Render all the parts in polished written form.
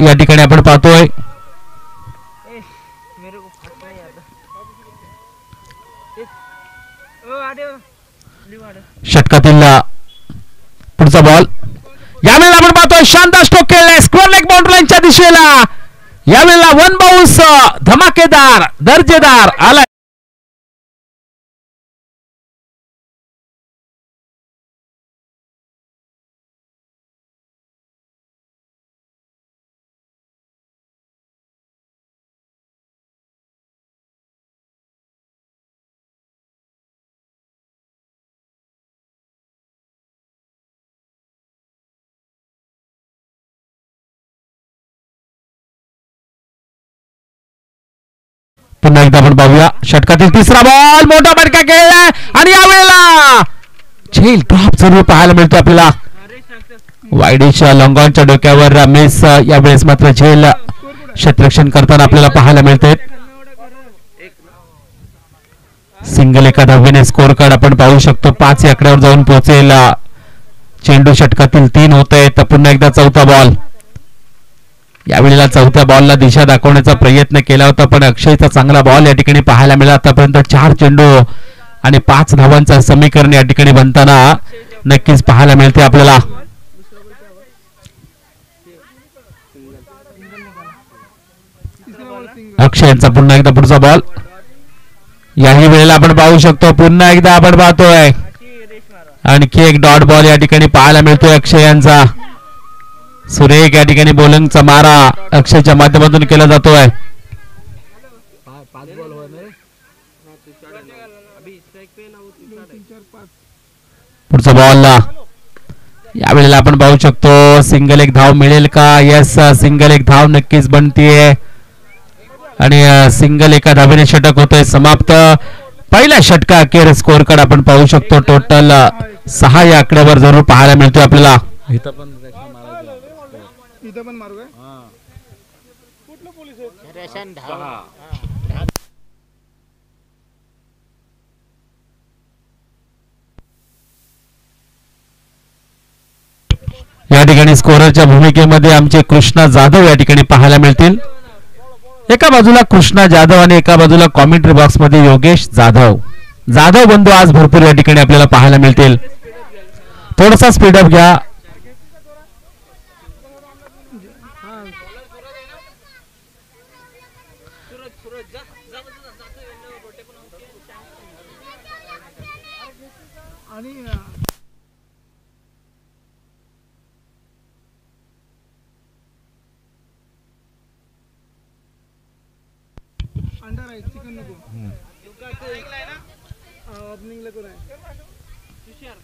या ठिकाणी आपण पाहतोय. षटकातील पुढचा बॉल यावेळेला आपण पाहतोय शानदार स्ट्रोक केलाय स्क्वेअर लेग बाउंड्री लाईनच्या दिशेला. यावेळेला वन बाउन्स धमाकेदार दर्जेदार आला. पुन्हा एकदा आपण पाहूया षटकातील तिसरा बॉल मोठा फटका खेळलाय आणि यावेळेला झेल ड्रॉप जरूर पाहायला मिळतो आपल्याला. वाईडिशा लॉंगॉनच्या डोक्यावर मिस. यावेळेस मात्र झेल क्षेत्ररक्षण करताना आपल्याला पाहायला मिळते. सिंगल एका धावेने स्कोर कार्ड आपण पाहू शकतो. 5 या आकड्यावर जाऊन पोहोचेल. चेंडू षटकातील 3 होत आहेत. पुन्हा एकदा चौथा बॉल. यावेळेला चौथ्या बॉलला दिशा दाखवण्याचा प्रयत्न केला होता पण अक्षयचा चांगला बॉल या ठिकाणी पाहायला मिळाला. आतापर्यंत 4 चेंडू आणि 5 धावांचा समीकरण या ठिकाणी बनताना नक्कीच पाहायला मिळते आपल्याला. अक्षयचा पुन्हा एकदा पुढचा बॉल. याही वेळेला आपण पाहू शकतो. पुन्हा एकदा आपण पाहतोय आणखी एक डॉट बॉल या ठिकाणी पाहायला मिळतोय अक्षयांचा. सुरेख या ठिकाणी बॉलिंगचा मारा अक्षयच्या माध्यमातून केला जातोय. पुढचा बॉल यावेळेला आपण पाहू शकतो सिंगल एक धाव मिळेल का. यस सिंगल एक धाव नक्कीच बनतीये आणि सिंगल एका धावेने षटक होतोय समाप्त. पहिल्या षटका अखेर स्कोर कार्ड आपण पाहू शकतो. टोटल 6 या आकड्यावर जरूर पाहायला मिळतोय आपल्याला. या ठिकाणी स्कोररच्या भूमिकेमध्ये आमचे कृष्णा जाधव या ठिकाणी पाहायला मिळतील. एका बाजूला कृष्णा जाधव आणि एका बाजूला कॉमेंट्री बॉक्स मध्ये योगेश जाधव. जाधव बंधू आज भरपूर या ठिकाणी आपल्याला पाहायला मिळतील. थोडासा स्पीडअप घ्या.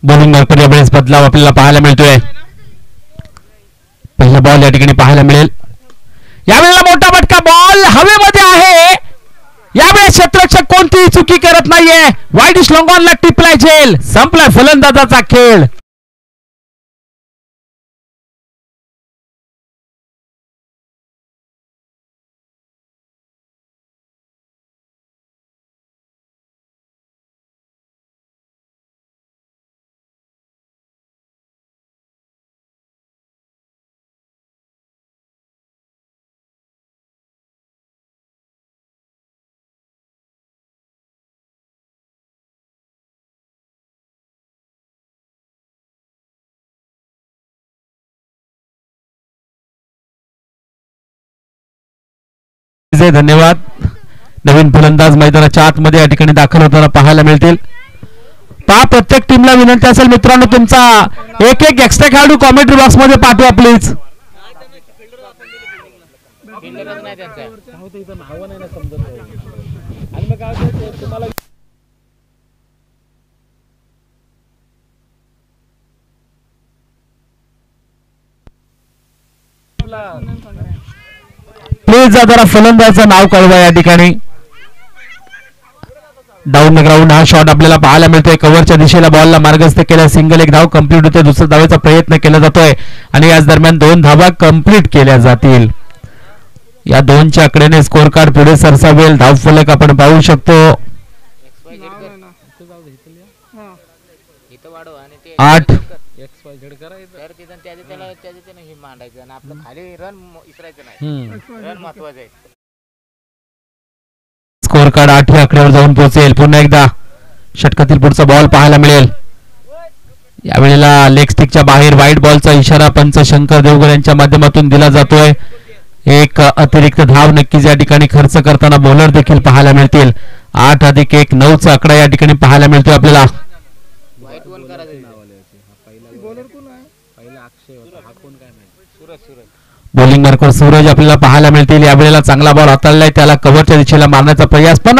बॉलिंग मार्कर यावेळेस बदलाव आपल्याला पाहायला मिळतोय. पहिला बॉल या ठिकाणी पाहायला मिळेल. यावेळेला मोठा फटका बॉल हवेमध्ये आहे. यावेळेस क्षेत्ररक्षक कोणतीही चुकी करत नाहीये. वाईडिश लॉंगॉनला टिपलाय झेल. संपलाय फलंदाजाचा खेळ. धन्यवाद. नवीन फलंदाज मैदानाच्या आतमध्ये या ठिकाणी दाखल होताना पाहायला मिळतील. प्रत्येक टीमला विनंती असेल मित्रांनो तुमचा एक एक्स्ट्रा खेळाडू कॉमेंट्री बॉक्स मध्ये पाठवा प्लीज. प्लीज जरा फलंदाजाचं नाव कळवा या ठिकाणी. डाऊन ग्राउंड हा शॉट आपल्याला पाहायला मिळतोय. कव्हरच्या दिशेला बॉलला मार्गस्थ केला. सिंगल एक धाव कंप्लीट होते. दुसऱ्या धावेचा प्रयत्न केला जातोय आणि याच दरम्यान 2 धावा कंप्लीट केल्या जातील. या 2च्या आकड्याने स्कोर कार्ड पुढे सरसावेल. धाव फलक आपण पाहू शकतो. 8 तर तिथं त्याने हे मांडायचं आणि आपलं खाली रन इसरायचं नाही, रन महत्वाचं आहे. स्कोर कार्ड 8 आकड्यावर जाऊन पोहोचेल. पुन्हा एकदा षटकातील पुढचा बॉल पाहायला मिळेल. यावेळेला लेग स्टिकच्या बाहेर वाईट बॉलचा इशारा पंच शंकर देवगर यांच्या माध्यमातून दिला जातोय. एक अतिरिक्त धाव नक्कीच या ठिकाणी खर्च करताना बॉलर देखील पाहायला मिळतील. 8+1 9चा आकडा या ठिकाणी पाहायला मिळतोय आपल्याला. बॉलिंग मार्कवर सूरज आपल्याला पाहायला मिळतील. यावेळेला चांगला बॉल हाताळलाय, त्याला कव्हरच्या दिशेला मारण्याचा प्रयास, पण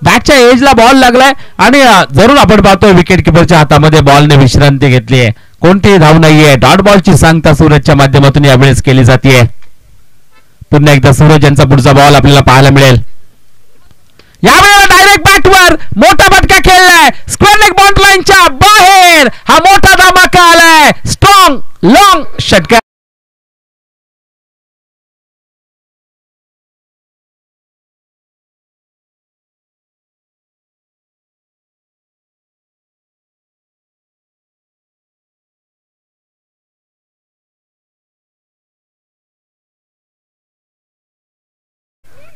बॅटच्या एजला बॉल लागलाय आणि जरूर आपण पाहतोय विकेट किपरच्या हातामध्ये बॉलने विश्रांती घेतली आहे. कोणतीही धाव नाहीये. डॉट बॉलची सांगता सूरजच्या माध्यमातून यावेळेस केली जाते. पुन्हा एकदा सूरज यांचा पुढचा बॉल आपल्याला पाहायला मिळेल. यावेळेला डायरेक्ट बॅटवर मोठा फटका खेळलाय. स्क्वेअर लेग बाउंड्री लाईनच्या बाहेर हा मोठा धमाका आलाय. स्ट्रॉंग लॉंग षटकार.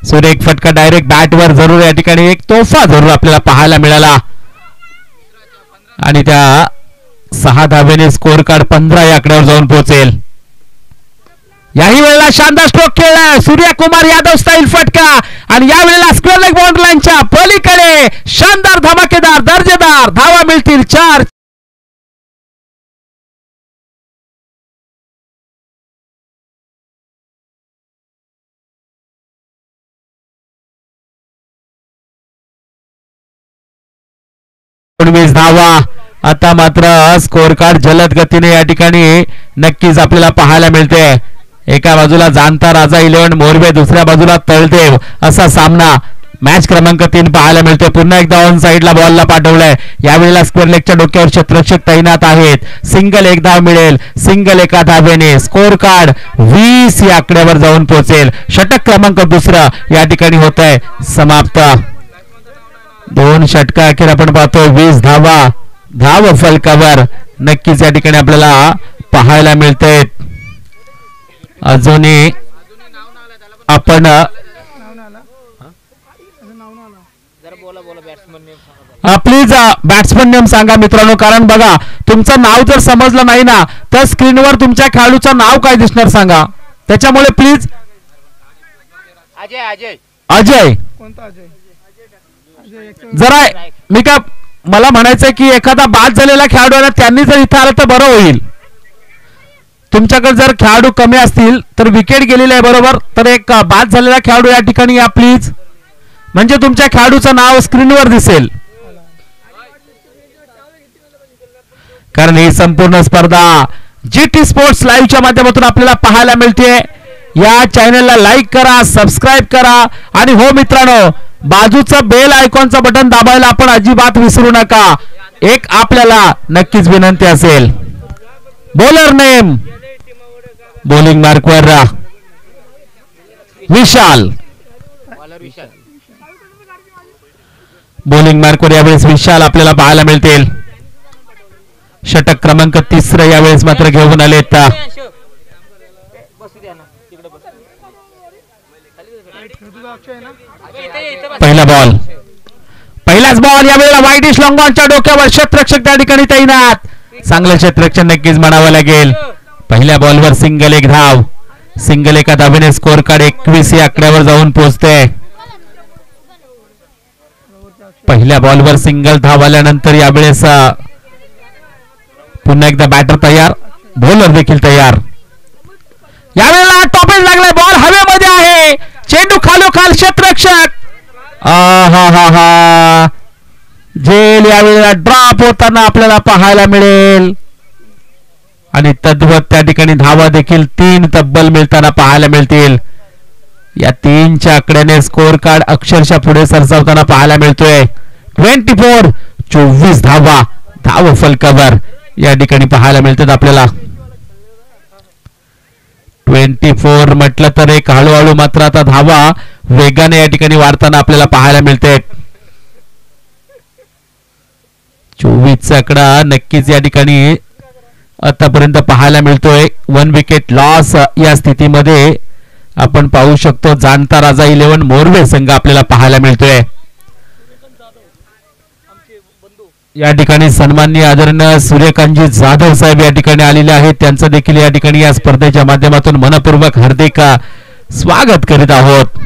सुरेख फटका डायरेक्ट बॅटवर जरूर या ठिकाणी एक तोफा जरूर आपल्याला पाहायला मिळाला आणि त्या 6 धावेने स्कोर कार्ड 15 या आकड्यावर जाऊन पोहोचेल. याही वेळेला शानदार स्ट्रोक खेळलाय सूर्यकुमार यादव स्टाईल फटका आणि यावेळेला स्क्वेअर लेग बाउंड्री लाईनच्या पलीकडे शानदार धमाकेदार दर्जेदार धावा मिळतील 4. धावा. आता मात्र स्कोर कार्ड जलद गतीने या ठिकाणी नक्कीच आपल्याला पाहायला मिळते. एका बाजूला जाणता राजा 11 मोरबे, दुसऱ्या बाजूला तळदेव असा सामना मॅच क्रमांक 3 पाहायला मिळतोय. पुन्हा एकदा ऑन साइडला बॉलला पाठवलंय. यावेळेला स्क्वेअर लेगच्या डोक्यावर क्षेत्ररक्षक तैनात आहेत. सिंगल एक धाव मिळेल. सिंगल एका धावेने स्कोर कार्ड 20 या आकड्यावर जाऊन पोहोचेल. षटक क्रमांक 2 या ठिकाणी होत आहे समाप्त. 2 षटका अखेर आपण पाहतोय. 20 धावा धाव फलकावर नक्कीच या ठिकाणी आपल्याला पाहायला मिळते. अजूनही आपण प्लीज बॅट्समन नेम सांगा मित्रांनो, कारण बघा तुमचं नाव जर समजलं नाही ना तर स्क्रीनवर तुमच्या खेळाडूचं नाव काय दिसणार सांगा. त्याच्यामुळे प्लीज. अजय अजय अजय कोणता अजय? जरा मी का मला म्हणायचंय की एखादा बाद झालेला खेळाडू आहे त्यांनी जर इथं आलं तर बरं होईल. तुमच्याकडे जर खेळाडू कमी असतील तर विकेट गेलेले आहे बरोबर, तर एक बाद झालेला खेळाडू या ठिकाणी या प्लीज, म्हणजे तुमच्या खेळाडूचं नाव स्क्रीनवर दिसेल. कारण ही संपूर्ण स्पर्धा GT स्पोर्ट्स लाईव्हच्या माध्यमातून आपल्याला पाहायला मिळते. या चॅनलला लाईक करा, सबस्क्राईब करा आणि हो मित्रांनो बाजूचं बेल आयकॉनचं बटन दाबायला आपण अजिबात विसरू नका. एक आपल्याला नक्कीच विनंती असेल. बॉलर नेम बॉलिंग मार्कवर विशाल. बॉलिंग मार्कवर यावेळेस विशाल आपल्याला पाहायला मिळतील. षटक क्रमांक 3 यावेळेस मात्र घेऊन आले. पहिला बॉल पहिलाच बॉल यावेळेला वाईटिश लॉंगॉनच्या डोक्यावर क्षेत्ररक्षक त्या ठिकाणी तैनात. चांगलं क्षेत्ररक्षण नक्कीच म्हणावं लागेल. पहिल्या बॉलवर सिंगल एक धाव. सिंगल एका धावेने स्कोर कार्ड 21 या आकड्यावर जाऊन पोहोचते. पहिल्या बॉलवर सिंगल धाव आल्यानंतर यावेळेस पुन्हा एकदा बॅटर तयार, बॉलर देखील तयार. यावेळेला टॉपेज लागलाय. बॉल हवेमध्ये आहे. चेंडू खालोखाल क्षेत्ररक्षक झेल यावेळेला ड्रॉप होताना आपल्याला पाहायला मिळेल आणि तद्वत त्या ठिकाणी धावा देखील 3 तब्बल मिळताना पाहायला मिळतील. या 3च्या आकड्याने स्कोर कार्ड अक्षरशः पुढे सरसावताना पाहायला मिळतोय. 24 धावा धाव फलकावर या ठिकाणी पाहायला मिळतात आपल्याला. 24 म्हटलं तर एक हळूहळू मात्र आता धावा वेगाने या ठिकाणी वाढताना आपल्याला पाहायला मिळते. 24चा आकडा नक्कीच या ठिकाणी आतापर्यंत पाहायला मिळतोय. 1 विकेट लॉस या स्थितीमध्ये आपण पाहू शकतो जाणता राजा 11 मोरवे संघ आपल्याला पाहायला मिळतोय. या ठिकाणी सन्माननीय आदरणीय सूर्यकांतजी जाधव साहेब या ठिकाणी आलेले आहेत. त्यांचं देखील या ठिकाणी या स्पर्धेच्या माध्यमातून मनपूर्वक हार्दिक स्वागत करीत आहोत.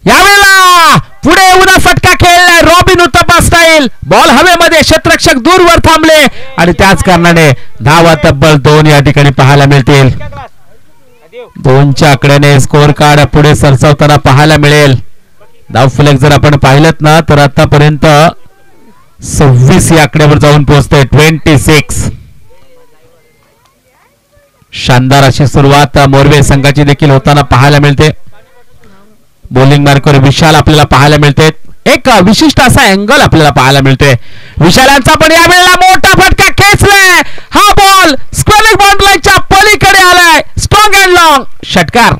यावेळेला पुढे उदा फटका खेळलाय रॉबिन उत्तपा स्टाईल. बॉल हवेमध्ये, क्षेत्ररक्षक दूरवर थांबले आणि त्याच कारणाने धावा तब्बल 2 या ठिकाणी पाहायला मिळतील. 2च्या आकड्याने स्कोअर कार्ड पुढे सरसावताना पाहायला मिळेल. धावफलक जर आपण पाहिलं ना तर आतापर्यंत 26 या आकड्यावर जाऊन पोहोचते. 26. शानदार अशी सुरुवात मोरवे संघाची देखील होताना पाहायला मिळते. बॉलिंग मार्कवर विशाल आपल्याला पाहायला मिळते. एक विशिष्ट असा अँगल आपल्याला पाहायला मिळतोय विशालांचा. पण यावेळेला मोठा फटका खेचलाय. हा बॉल स्क्वेअर बाउंड्री लाईनच्या पलीकडे आलाय. स्ट्रॉंग अँड लॉंग षटकार.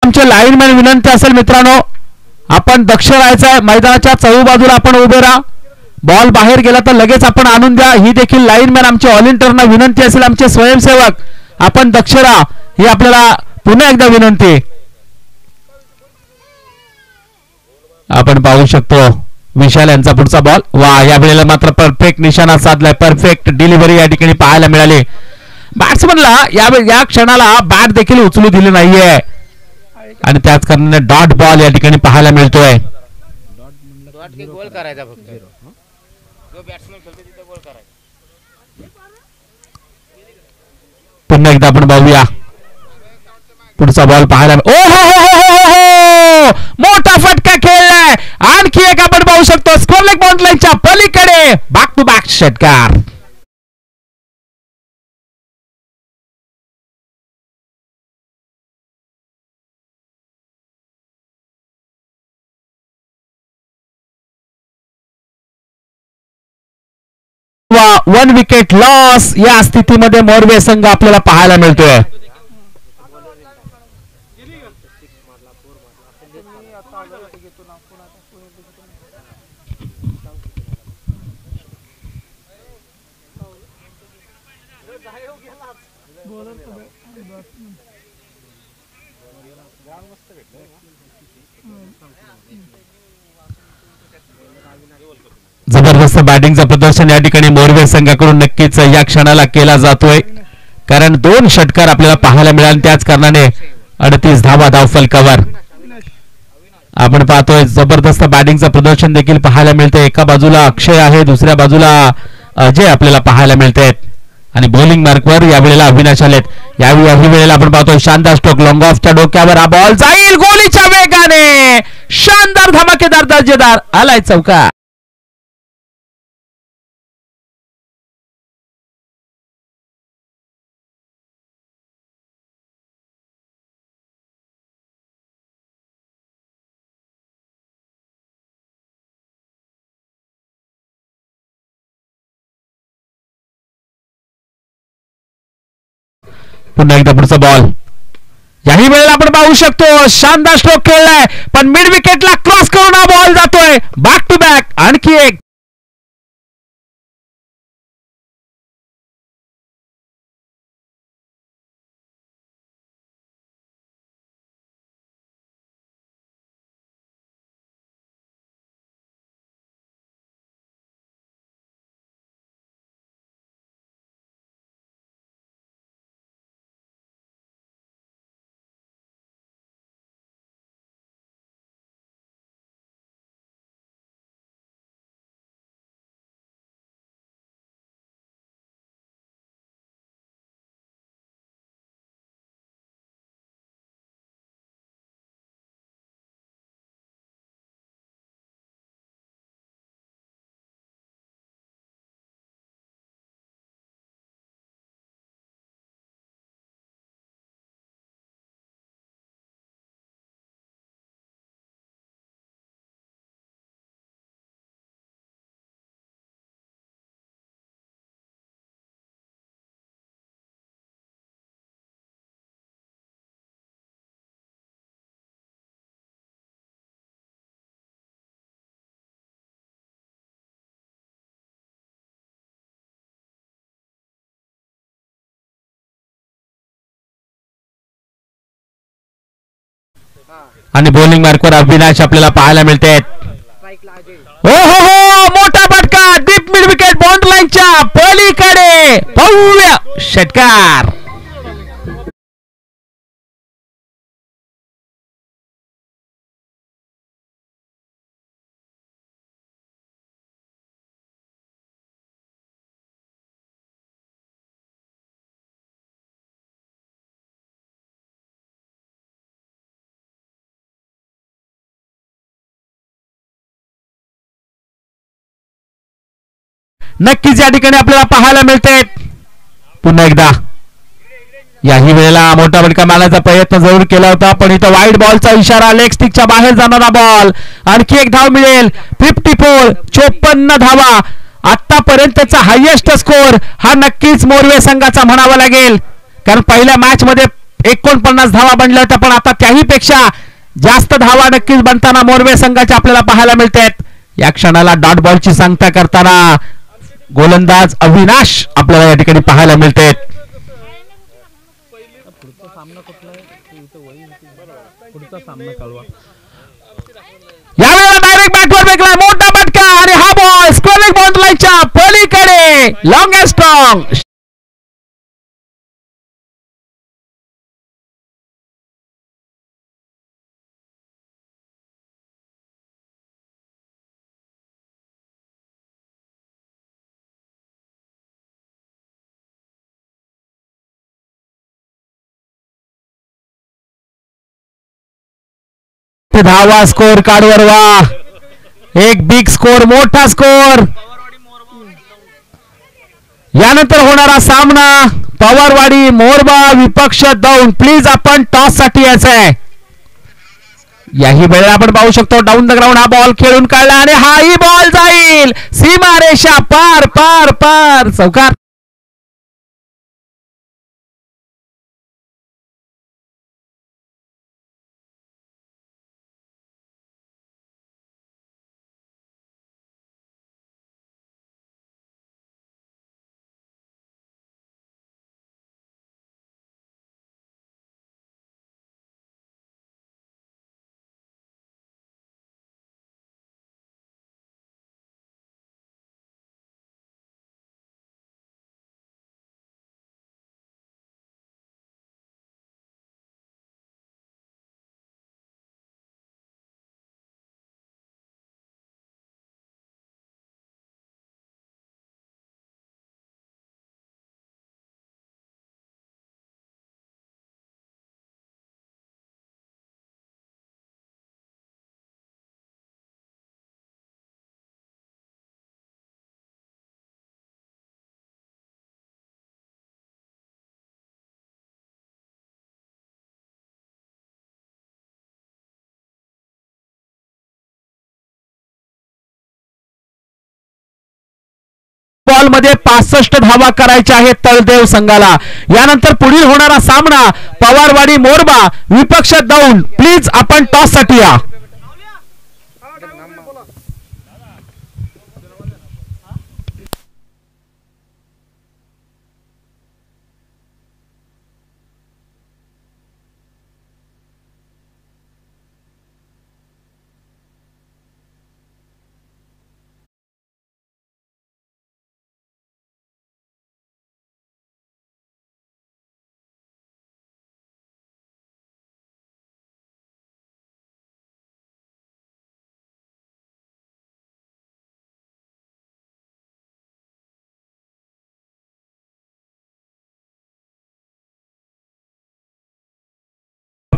आमचे लाईनमॅन विनंती असेल मित्रांनो, आपण दक्ष राहायचं आहे. मैदानाच्या चहूबाजूला आपण उभे राहा. बॉल बाहेर गेला तर लगेच आपण आणून द्या. ही देखील लाईनमॅन आमचे व्हॉलेंटियरना विनंती असेल. आमचे स्वयंसेवक आपण दक्ष राहा, ही आपल्याला पुन्हा एकदा विनंती. आपण पाहू शकतो विशाल यांचा पुढचा बॉल. वा, या वेळेला मात्र परफेक्ट निशाणा साधलाय. परफेक्ट डिलिव्हरी या ठिकाणी पाहायला मिळाली. बॅट्समनला या क्षणाला बॅट देखील उचलू दिली नाहीये आणि त्याच कारणाने डॉट बॉल या ठिकाणी पाहायला मिळतोय. गोल करायचा फक्त, जो बॅट्समन खेळतो तिथे गोल करायचा. पुन्हा एकदा आपण पाहूया पुढचा बॉल पाहायला. ओ हो हो हो हो हो, मोठा फटका खेळलाय. आणखी एक आपण पाहू शकतो स्क्वेअर बाउंड्री लाईनच्या पलीकडे बॅक टू बॅक षटकार. वन विकेट लॉस या स्थितीमध्ये मोरवे संघ आपल्याला पाहायला मिळतोय. जबरदस्त बॅटिंगचं प्रदर्शन या ठिकाणी मोरवे संघाकडून नक्कीच या क्षणाला केला जातोय, कारण 2 षटकार आपल्याला पाहायला मिळाले. त्याच कारणाने 38 धावा धावफलकावर आपण पाहतोय. जबरदस्त बॅटिंगचं प्रदर्शन देखील पाहायला मिळते. एका बाजूला अक्षय आहे, दुसऱ्या बाजूला अजय आपल्याला पाहायला मिळते आणि बॉलिंग मार्कवर यावेळेला अविनाश आलेत. याही वेळेला आपण पाहतोय शानदार स्ट्रोक. लॉंग ऑफच्या डोक्यावर हा बॉल जाईल गोलीच्या वेगाने. शानदार धमाकेदार दर्जेदार आलाय चौका. पुन्हा एकदा पुढचा बॉल. याही वेळेला आपण पाहू शकतो शानदार स्ट्रोक खेळलाय, पण मिड विकेटला क्रॉस करून हा बॉल जातोय बॅक टू बॅक. आणखी एक आणि बॉलिंग मार्कवर अविनाश आपल्याला पाहायला मिळते. हो हो हो, मोठा फटका डीप मिड विकेट बाउंड्री लाईनच्या पलीकडे, भव्य षटकार. नक्कीच या ठिकाणी आपल्याला पाहायला मिळते. पुन्हा एकदा याही वेळेला मोठा फटका मारण्याचा प्रयत्न जरूर केला होता, पण इथं वाईड बॉलचा इशारा, लेग स्टिकच्या बाहेर जाणारा बॉल. आणखी एक धाव मिळेल. 54, 54 धावा आतापर्यंतचा हायएस्ट स्कोर हा नक्कीच मोरवे संघाचा म्हणावा लागेल, कारण पहिल्या मॅच मध्ये 49 धावा बनल्या होत्या, पण आता त्याही पेक्षा जास्त धावा नक्कीच बनताना मोरवे संघाच्या आपल्याला पाहायला मिळतात. या क्षणाला डॉट बॉलची सांगता करताना गोलंदाज अविनाश आपल्याला या ठिकाणी पाहायला मिळते. यावेळेला डायरेक्ट बॅटवर फेकला मोठा फटका आणि हा बॉल स्क्वेअरिंग बाउंड्री लाईनच्या पलीकडे, लॉंग अँड स्ट्रॉंग. धावा स्कोर कार्डवर, वा एक बिग स्कोर, मोठा स्कोर. यानंतर होणारा सामना पवारवाडी मोरबा विपक्ष दौंड. प्लीज आपण टॉस साठी यायचं आहे. याही वेळेला आपण पाहू शकतो डाऊन द ग्राउंड हा बॉल खेळून काढला आणि हाही बॉल जाईल सीमारेषा पार पार पार, चौकार. बॉल मध्ये 65 धावा करायच्या आहेत तळदेव संघाला. यानंतर पुढील होणारा सामना पवारवाडी मोरबा विपक्ष दौंड. प्लीज आपण टॉस साठी या.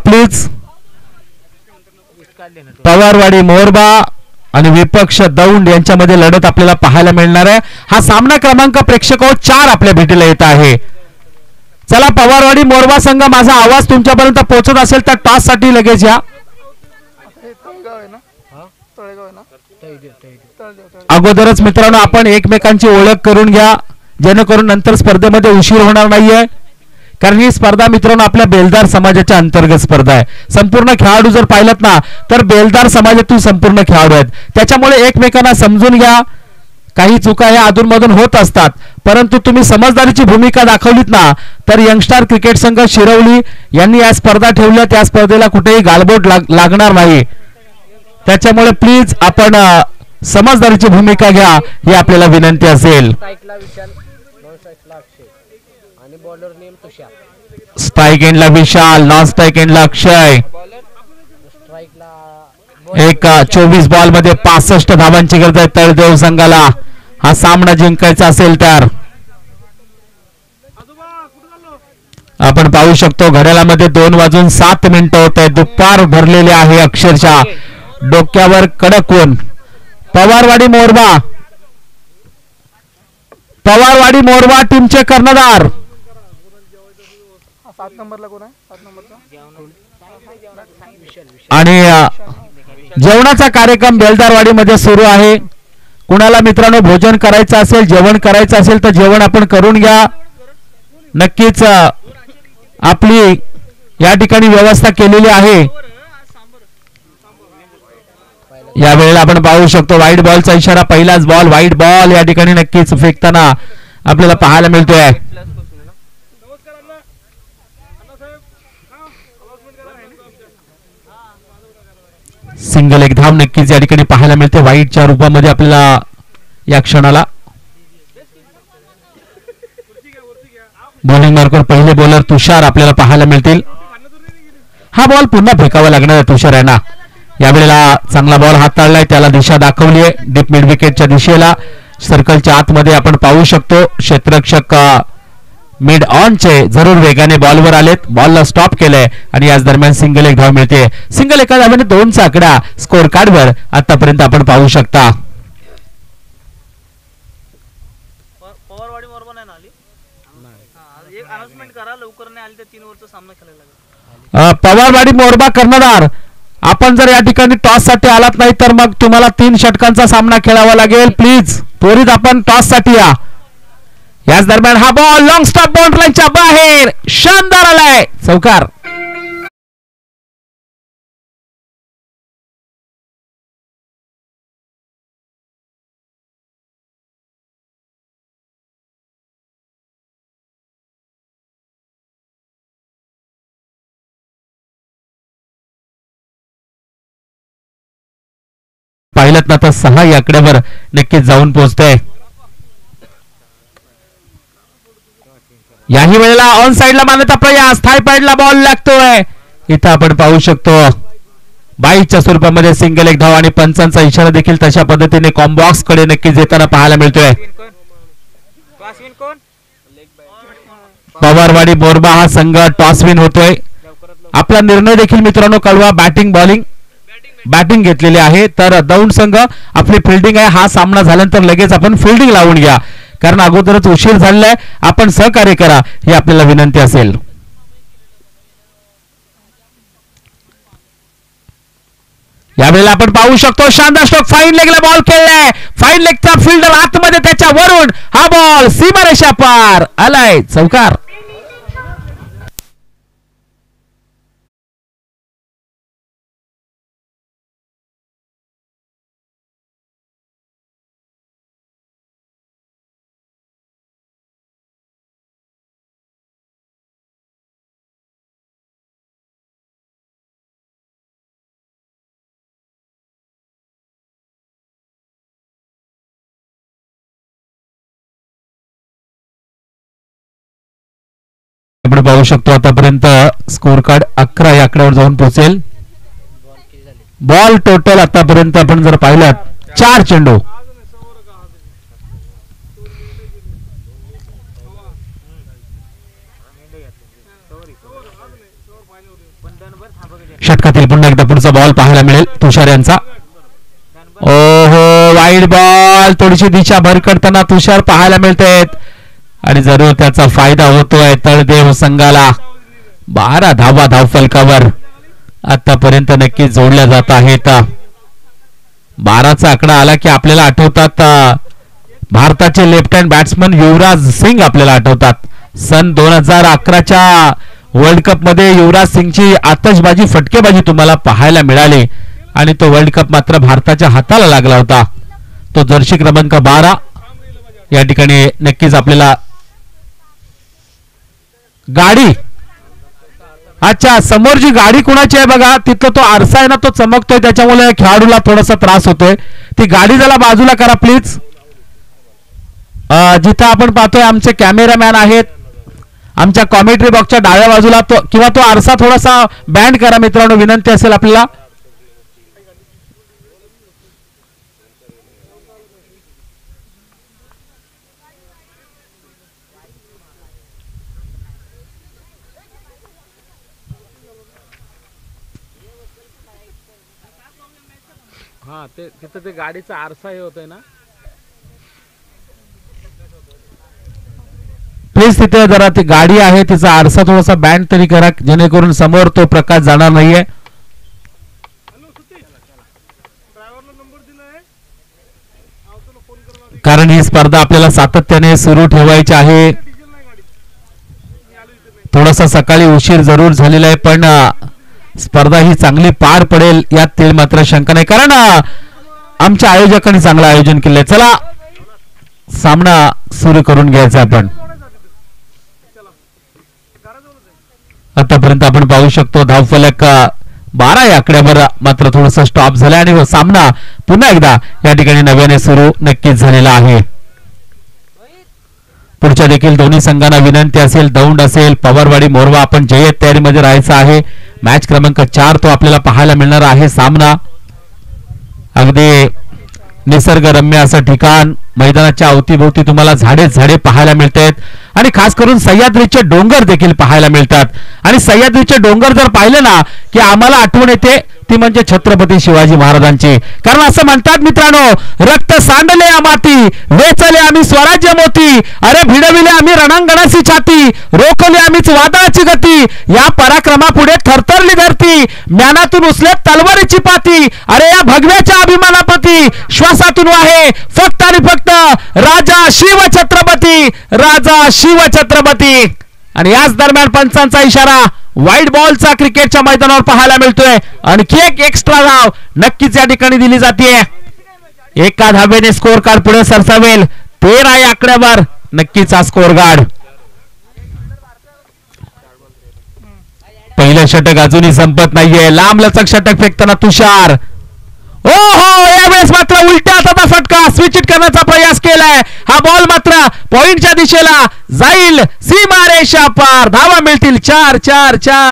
प्लीज पवारवाडी मोरबा आणि विपक्ष दौंड यांच्यामध्ये लढत आपल्याला पाहायला मिळणार आहे. हा सामना क्रमांक प्रेक्षक 4 आपल्या भेटीला येत आहे. चला पवारवाडी मोरबा संघ, माझा आवाज तुमच्यापर्यंत पोहोचत असेल तर टॉस साठी लगेच या. अगोदरच मित्रांनो आपण एकमेकांची ओळख करून घ्या, जेणेकरून नंतर स्पर्धेमध्ये उशीर होणार नाहीये, कारण ही स्पर्धा मित्रांनो आपल्या बेलदार समाजाच्या अंतर्गत स्पर्धा आहे. संपूर्ण खेळाडू जर पाहिलात ना तर बेलदार समाजातून संपूर्ण खेळाडू आहेत, त्याच्यामुळे एकमेकांना समजून घ्या. काही चुका ह्या अधूनमधून होत असतात, परंतु तुम्ही समजदारीची भूमिका दाखवलीत ना तर यंगस्टार क्रिकेट संघ शिरवली यांनी या स्पर्धा ठेवल्या, त्या स्पर्धेला कुठेही गालबोट लागणार नाही. त्याच्यामुळे प्लीज आपण समजदारीची भूमिका घ्या ही आपल्याला विनंती असेल. स्ट्राइक एंडला विशाल, नॉन स्ट्राइक एंडला अक्षय. एक 24 बॉल मध्ये 65 धावांची गरज आहे तळदेव संघाला हा सामना जिंकायचा असेल तर. आपण पाहू शकतो घड्याळामध्ये 2:07 होत आहे. दुपार भरलेले आहे अक्षरशः. डोक्यावर कडक ऊन. पवारवाडी मोरबा टीमचे कर्णधार. 7 नंबरला कोण आहे? 7 नंबरचा आणि जेवणाचा कार्यक्रम बेलदारवाडीमध्ये सुरू आहे. कुणाला मित्रांनो भोजन करायचं असेल, जेवण करायचं असेल तर जेवण आपण करून घ्या. नक्कीच आपली या ठिकाणी व्यवस्था केलेली आहे. या वेळेला आपण पाहू शकतो व्हाईट बॉलचा इशारा. पहिलाच बॉल व्हाईट बॉल या ठिकाणी नक्कीच फेकताना आपल्याला पाहायला मिळतोय. सिंगल एक धाव नक्कीच या ठिकाणी पाहायला मिळते व्हाईटच्या रूपामध्ये आपल्याला या क्षणाला. बॉलिंग मार्कवर पहिले बॉलर तुषार आपल्याला पाहायला मिळतील. हा बॉल पुन्हा फेकावा लागणार आहे तुषार यांना. यावेळेला चांगला बॉल हाताळलाय, त्याला दिशा दाखवली आहे डीप मिड विकेटच्या दिशेला. सर्कलच्या आतमध्ये आपण पाहू शकतो क्षेत्ररक्षक मिड ऑनचे जरूर वेगाने बॉलवर आलेत, बॉलला स्टॉप केलंय आणि याच दरम्यान सिंगल एक धाव मिळते. सिंगल एका धावेने 2चा आकडा स्कोर कार्डवर आतापर्यंत आपण पाहू शकता. पवारवाडी मोरबा कर्णधार, आपण जर या ठिकाणी टॉस साठी आलात नाही तर मग तुम्हाला 3 षटकांचा सामना खेळावा लागेल. प्लीज त्वरित आपण टॉस साठी या. याच दरम्यान हा बॉल लॉंग स्टॉप बाउंड्री लाईनच्या बाहेर शानदार आलाय, चौकार. पाहिलं ना तर 6 या आकड्यावर नक्कीच जाऊन पोहोचतोय. याही वेळेला ऑन साइडला मारण्याचा प्रयास, थाय पॅडला बॉल लागतोय. इथं आपण पाहू शकतो 22च्या स्वरूपामध्ये सिंगल एक धाव आणि पंचांचा इशारा देखील तशा पद्धतीने कॉम्बॉक्स कडे नक्कीच येताना पाहायला मिळतोय. पवारवाडी मोरबा हा संघ टॉस विन होतोय. आपला निर्णय देखील मित्रांनो कळवा. बॅटिंग घेतलेली आहे तर दौंड संघ आपली फिल्डिंग आहे. हा सामना झाल्यानंतर लगेच आपण फिल्डिंग लावून घ्या, कारण अगोदरच उशीर झालेला आहे. आपण सहकार्य करा ही आपल्याला विनंती असेल. यावेळेला आपण पाहू शकतो शानदार स्ट्रोक, फाईन लेगला बॉल खेळलाय. फाईन लेगचा फिल्डर आतमध्ये, त्याच्यावरून हा बॉल सीमारेषा पार आलाय, चौकार. आपण पाहू शकतो आतापर्यंत स्कोर कार्ड 11 या आकड्यावर जाऊन पोहोचेल. बॉल टोटल आतापर्यंत आपण जर पाहिलं 4 चेंडू. षटकातील पुन्हा एकदा पुढचा बॉल पाहायला मिळेल तुषार यांचा. ओहो, वाईड बॉल, थोडीशी दिशा भरकडताना तुषार पाहायला मिळतात आणि जरूर त्याचा फायदा होतोय तळदेव संघाला. 12 धावा धावफलकावर आतापर्यंत नक्कीच जोडल्या जात आहेत. 12चा आकडा आला की आपल्याला आठवतात भारताचे left hand batsman Yuvraj Singh आपल्याला आठवतात. सन 2011च्या वर्ल्ड कप मध्ये युवराज सिंगची आतषबाजी, फटकेबाजी तुम्हाला पाहायला मिळाली आणि तो वर्ल्ड कप मात्र भारताच्या हाताला लागला होता. तो जर्सी क्रमांक 12 या ठिकाणी नक्कीच आपल्याला गाडी. अच्छा, समोर जी गाडी कुणाची आहे बघा, तिथं तो आरसा आहे ना, तो चमकतोय, त्याच्यामुळे खेळाडूला थोडासा त्रास होतोय. ती गाडी जरा बाजूला करा प्लीज. जिथं आपण पाहतोय आमचे कॅमेरामॅन आहेत, आमच्या कॉमेंट्री बॉक्सच्या डाव्या बाजूला तो किंवा तो आरसा थोडासा बँड करा मित्रांनो, विनंती असेल आपल्याला. हा, ते तिथं ते गाडीचा आरसा हे होतोय ना. प्लीज तिथे जरा ती गाडी आहे तिचा आरसा थोडासा बँड तरी करा, जेणेकरून समोर तो प्रकाश जाणार नाहीये. कारण ही स्पर्धा आपल्याला सातत्याने सुरू ठेवायची आहे. थोडासा सकाळी उशीर जरूर झालेला आहे, पण स्पर्धा ही चांगली पार पडेल यात ते मात्र शंका नाही, कारण आमच्या आयोजकांनी चांगलं आयोजन केलंय. चला सामना सुरू करून घ्यायचा आपण. आतापर्यंत आपण पाहू शकतो धावफलक 12 या आकड्यावर मात्र थोडस स्टॉप झालं आणि सामना पुन्हा एकदा या ठिकाणी नव्याने सुरू नक्कीच झालेला आहे. पुढच्या देखील दोन्ही संघांना विनंती असेल, दौंड असेल, पवारवाडी, मोरवा, आपण जय्यत तयारीमध्ये राहायचं आहे. मॅच क्रमांक 4 तो आपल्याला पाहायला मिळणार आहे. सामना अगदी निसर्गरम्य असं ठिकाण, मैदानाच्या अवतीभोवती तुम्हाला झाडे पाहायला मिळतात आणि खास करून सह्याद्रीचे डोंगर देखील पाहायला मिळतात. आणि सह्याद्रीचे डोंगर जर पाहिले ना की आम्हाला आठवण येते ती म्हणजे छत्रपती शिवाजी महाराजांची. कारण असं म्हणतात मित्रांनो, रक्त सांडले माती, वेचले आम्ही स्वराज्य मोती, अरे भिडविले आम्ही रणांगणाची छाती, रोखली आम्हीच वादळाची गती, या पराक्रमापुढे थरथरली धरती, म्यानातून उचले तलवारीची पाती, अरे या भगव्याच्या अभिमानाप्रती श्वासातून आहे फक्त आणि फक्त राजा शिवछत्रपती, राजा शिवछत्रपती. आणि याच दरम्यान पंचांचा इशारा, व्हाईट बॉलचा क्रिकेटच्या मैदानावर पाहायला मिळतोय. आणखी एक एक्स्ट्रा धाव नक्कीच या ठिकाणी दिली जाते. एका धावेने स्कोर कार्ड पुढे सरसावेल. 13 या आकड्यावर नक्कीच हा स्कोर कार्ड. पहिलं षटक अजूनही संपत नाहीये. लांब लचक षटक फेकताना तुषार. ओहो, यावेळेस मात्र उलट्या हाताचा फटका, स्विच इट करण्याचा प्रयास केलाय. हा बॉल मात्र पॉइंटच्या दिशेला जाईल, सीमारेषा पार. धावा मिळतील 4-4-4.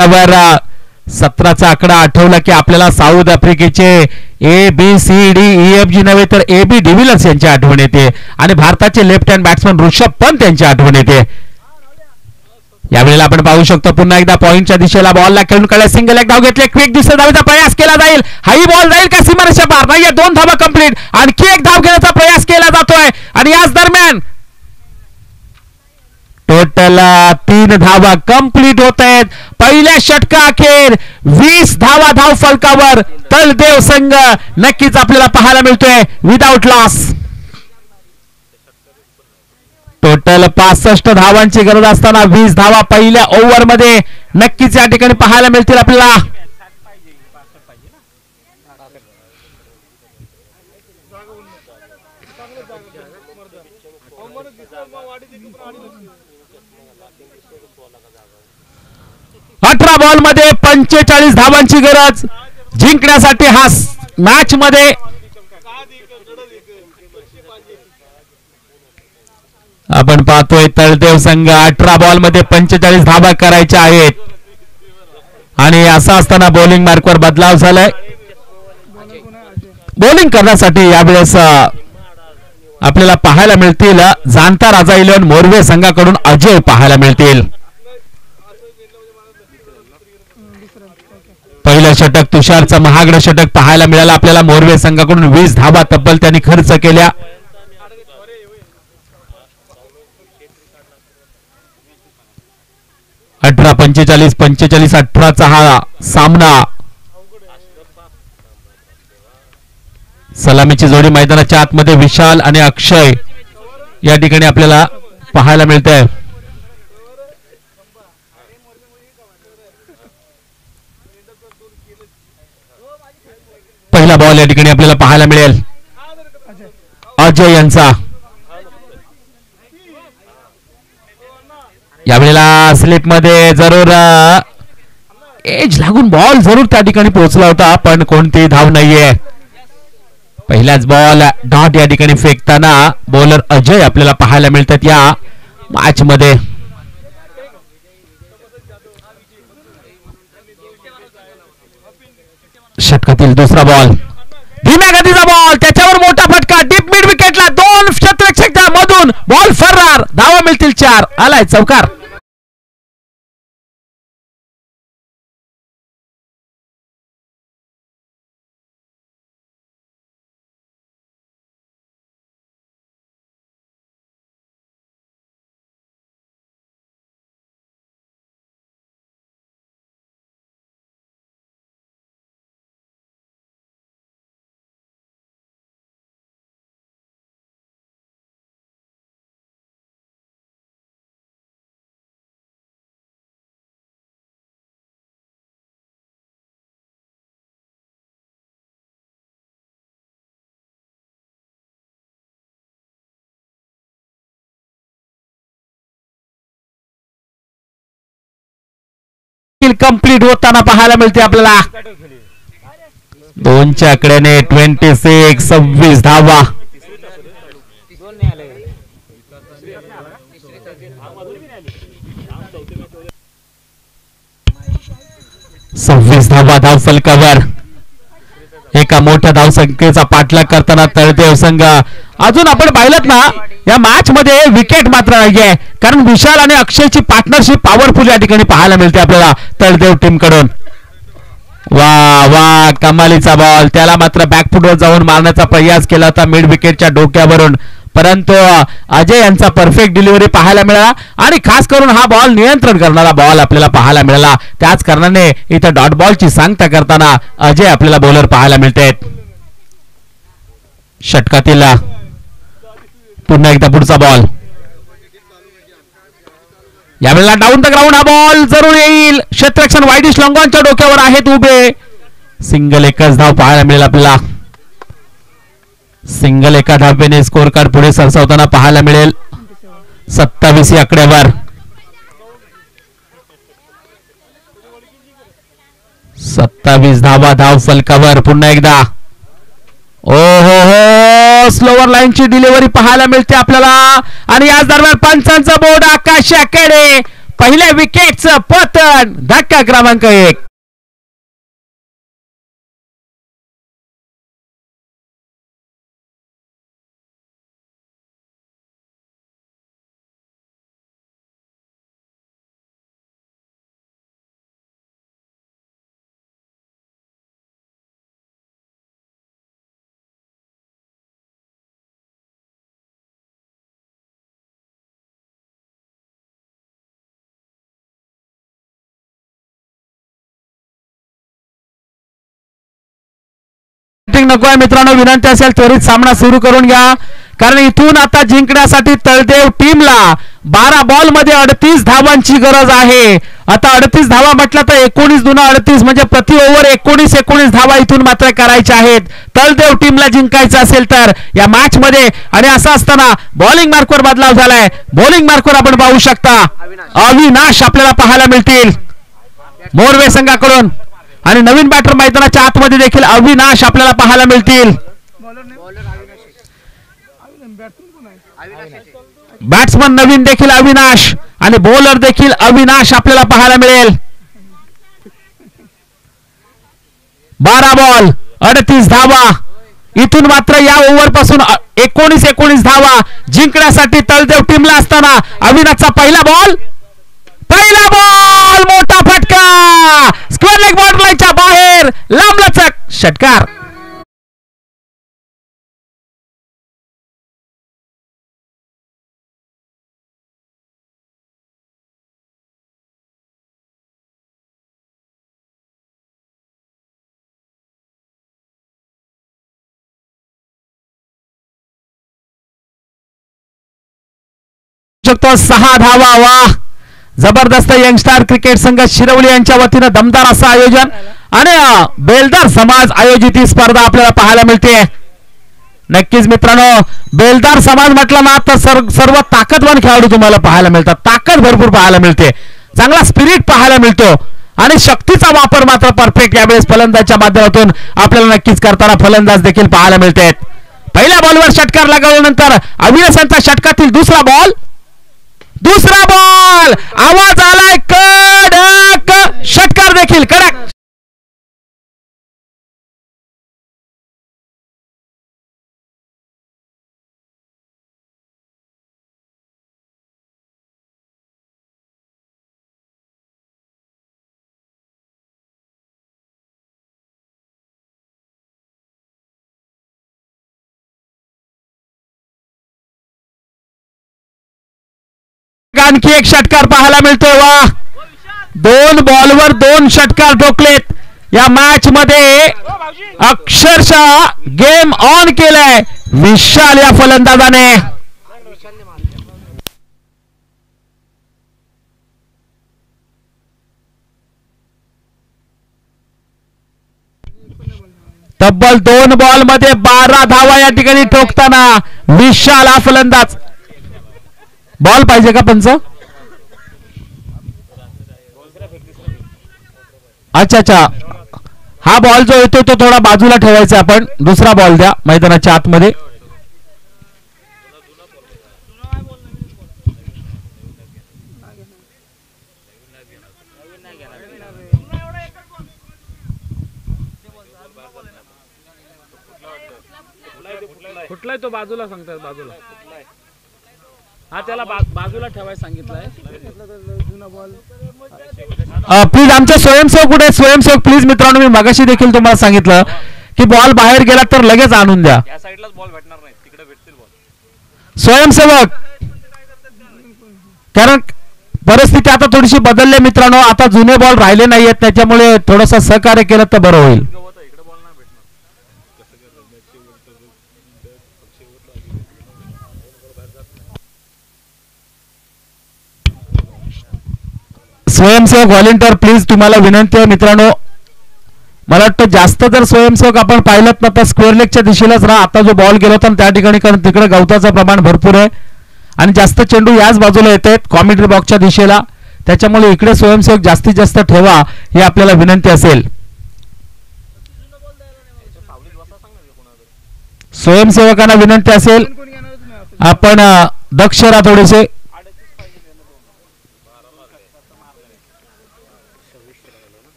वर 17चा आकडा आठवला की आपल्याला साऊथ आफ्रिकेचे ABCDEFG नव्हे तर AB डिव्हिलियर्स यांची आठवण येते आणि भारताचे left hand batsman Rishabh Pant यांची आठवण येते. यावेळेला आपण पाहू शकतो पुन्हा एकदा पॉइंटच्या दिशेला बॉलला खेळून काढला, सिंगल एक धाव घेतले, क्विक दुसऱ्या धावेचा प्रयास केला जाईल. हाई बॉल जाईल का सीमारेषा पार? नाहीये, 2 धावा कंप्लीट. आणखी एक धाव घेण्याचा प्रयास केला जातोय आणि याच दरम्यान टोटल 3 धावा कंप्लीट होत आहेत. पहिल्या षटका अखेर 20 धावा धाव फलकावर तलदेव संघ नक्कीच आपल्याला पाहायला मिळतोय विदाउट लॉस. टोटल 65 धावांची गरज असताना 20 धावा पहिल्या ओव्हर मध्ये नक्कीच या ठिकाणी पाहायला मिळतील आपल्याला. अठरा बॉल मध्ये 45 धावांची गरज जिंकण्यासाठी हा मॅच मध्ये. आपण पाहतोय तळदेव संघ 18 बॉल मध्ये 45 धावा करायच्या आहेत आणि असं असताना बॉलिंग मार्कवर बदलाव झालाय. बॉलिंग करण्यासाठी यावेळेस आपल्याला पाहायला मिळतील जाणता राजा 11 मोरवे संघाकडून अजय पाहायला मिळतील. पहिलं षटक तुषारचं महागडं षटक पाहायला मिळालं आपल्याला. मोरवे संघाकडून 20 धावा तब्बल त्यांनी खर्च केल्या. 18-45 45-18 हा सामना. सलामीची जोडी मैदानाच्या आतमध्ये विशाल आणि अक्षय या ठिकाणी आपल्याला पाहायला मिळते. पहिला बॉल या ठिकाणी आपल्याला पाहायला मिळेल अजय यांचा. यावेळेला स्लिप मध्ये जरूर एज लागून बॉल जरूर त्या ठिकाणी पोहोचला होता, पण कोणती धाव नाहीये. पहिलाच बॉल डॉट या ठिकाणी फेकताना बॉलर अजय आपल्याला पाहायला मिळतात या मॅच मध्ये. षटकातील दुसरा बॉल, धीम्या गतीचा बॉल, त्याच्यावर मोठा फटका डीप मिड विकेटला. 2 क्षेत्ररक्षक मधून बॉल फरार. धावा मिळतील 4. आलाय चौकार. कंप्लीट होताना पाहायला मिळते आपल्याला. 2च्या आकड्याने 26 धावा. धावा धाव फलकावर. एका मोठ्या धावसंख्येचा पाठलाग करताना तळदेव संघ. अजून आपण पाहिलं ना या मॅच मध्ये विकेट मात्र नाहीये, कारण विशाल आणि अक्षयची पार्टनरशिप पॉवरफुल या ठिकाणी पाहायला मिळते आपल्याला तळदेव टीम कडून. वा वा कमालीचा बॉल, त्याला मात्र बॅकफुटवर जाऊन मारण्याचा प्रयास केला होता मिड विकेटच्या डोक्यावरून, परंतु अजय यांचा परफेक्ट डिलिव्हरी पाहायला मिळाला आणि खास करून हा बॉल नियंत्रण करणारा बॉल आपल्याला पाहायला मिळाला. त्याच कारणाने इथं डॉट बॉलची सांगता करताना अजय आपल्याला बॉलर पाहायला मिळते. षटकातील पुन्हा एकदा पुढचा बॉल, यावेळेला डाऊन द ग्राउंड हा बॉल जरूर येईल. क्षेत्ररक्षण वाईडिश लॉंगॉनच्या डोक्यावर आहेत उभे. सिंगल एकच धाव पाहायला मिळेल आपल्याला. सिंगल एका धावेने स्कोर कार्ड पुढे सरसावताना पाहायला मिळेल 27 आकड्यावर. 27 धावा धाव फलकावर. पुन्हा एकदा ओ हो स्लोवर लाईनची डिलिव्हरी पाहायला मिळते आपल्याला आणि याच दरम्यान पंचांचा बोर्ड आकाशाकडे. पहिल्या विकेटचं पतन. धक्का क्रमांक 1. नको आहे मित्रांनो, विनंती असेल त्वरित सामना सुरू करून घ्या, कारण इथून आता जिंकण्यासाठी तळदेव टीमला 12 बॉल मध्ये 38 धावांची गरज आहे. आता 38 धावा म्हटलं तर 19 दूना 38 म्हणजे प्रति ओव्हर 19 धावा इथून मात्र करायच्या आहेत तळदेव टीमला जिंकायचं असेल तर या मॅच मध्ये. आणि असं असताना बॉलिंग मार्कवर बदलाव झालाय. बॉलिंग मार्कवर आपण पाहू शकता अविनाश आपल्याला पाहायला मिळतील मोरवे संघाकडून, आणि नवीन बॅटर मैदानाच्या आतमध्ये देखील अविनाश आपल्याला पाहायला मिळतील. बॅट्समन नवीन देखील अविनाश आणि बॉलर देखील अविनाश आपल्याला पाहायला मिळेल. 12 बॉल 38 धावा. इथून मात्र या ओव्हर पासून 19 धावा जिंकण्यासाठी तळदेव टीमला असताना अविनाशचा पहिला बॉल मोठा फटका स्क्वेअर लेग बॉर्डर लाईनच्या बाहेर लांबलचक षटकार. शकतो 6 धावा. वा जबरदस्त यंगस्टार क्रिकेट संघ शिरवली यांच्या वतीनं दमदार असं आयोजन आणि बेलदार समाज आयोजित ही स्पर्धा आपल्याला पाहायला मिळते. नक्कीच मित्रांनो, बेलदार समाज म्हटलं ना तर सर्व ताकदवान खेळाडू तुम्हाला पाहायला मिळतात. ताकद भरपूर पाहायला मिळते, चांगला स्पिरिट पाहायला मिळतो आणि शक्तीचा वापर मात्र परफेक्ट यावेळेस फलंदाजच्या माध्यमातून आपल्याला नक्कीच करताना फलंदाज देखील पाहायला मिळतात. पहिल्या बॉलवर षटकार लगावल्यानंतर अविनाश यांचा षटकातील दुसरा बॉल आवाज आलाय कडक, षटकार देखील कडक. आणखी एक षटकार पाहायला मिळतोय. वा 2 बॉलवर 2 षटकार ठोकलेत. या मॅच मध्ये अक्षरशः गेम ऑन केलाय विशाल या फलंदाजाने. तब्बल 2 बॉल मध्ये 12 धावा या ठिकाणी ठोकताना विशाल हा फलंदाज. बॉल पाहिजे का पंच? अच्छा, हा बॉल जो येतो तो थोडा बाजूला ठेवायचा. आपण दुसरा बॉल द्या मैदानाच्या आतमध्ये. कुठलाय तो बाजूला सांगतात, बाजूला हा त्याला बाजूला ठेवायला सांगितलंय. प्लीज आमचे स्वयंसेवक कुठे? स्वयंसेवक प्लीज मित्रांनो, मी मगाशी देखील तुम्हाला सांगितलं की बॉल बाहेर गेला तर लगेच आणून द्या. या साईडलाच बॉल भेटणार नाही, तिकडे भेटतील बॉल. स्वयंसेवक, कारण परिस्थिती आता थोडीशी बदलली मित्रांनो. आता जुने बॉल राहिले नाहीयेत, त्याच्यामुळे थोडस सहकार्य केलं तर बरं होईल. इकडे बॉल नाही भेटणार. स्वयंसेवक व्हॉलेंटियर प्लीज तुम्हाला विनंती आहे मित्रांनो. मला वाटतं जास्त जर स्वयंसेवक आपण पाहिलं ना तर स्क्वेअर लेगच्या दिशेलाच राहा. आता जो बॉल गेला होता त्या ठिकाणी, कारण तिकडे गवताचं प्रमाण भरपूर आहे आणि जास्त चेंडू याच बाजूला येत आहेत कॉमेंट्री बॉक्सच्या दिशेला, त्याच्यामुळे इकडे स्वयंसेवक जास्तीत जास्त ठेवा ही आपल्याला विनंती असेल. स्वयंसेवकांना विनंती असेल आपण दक्ष राहा थोडेसे.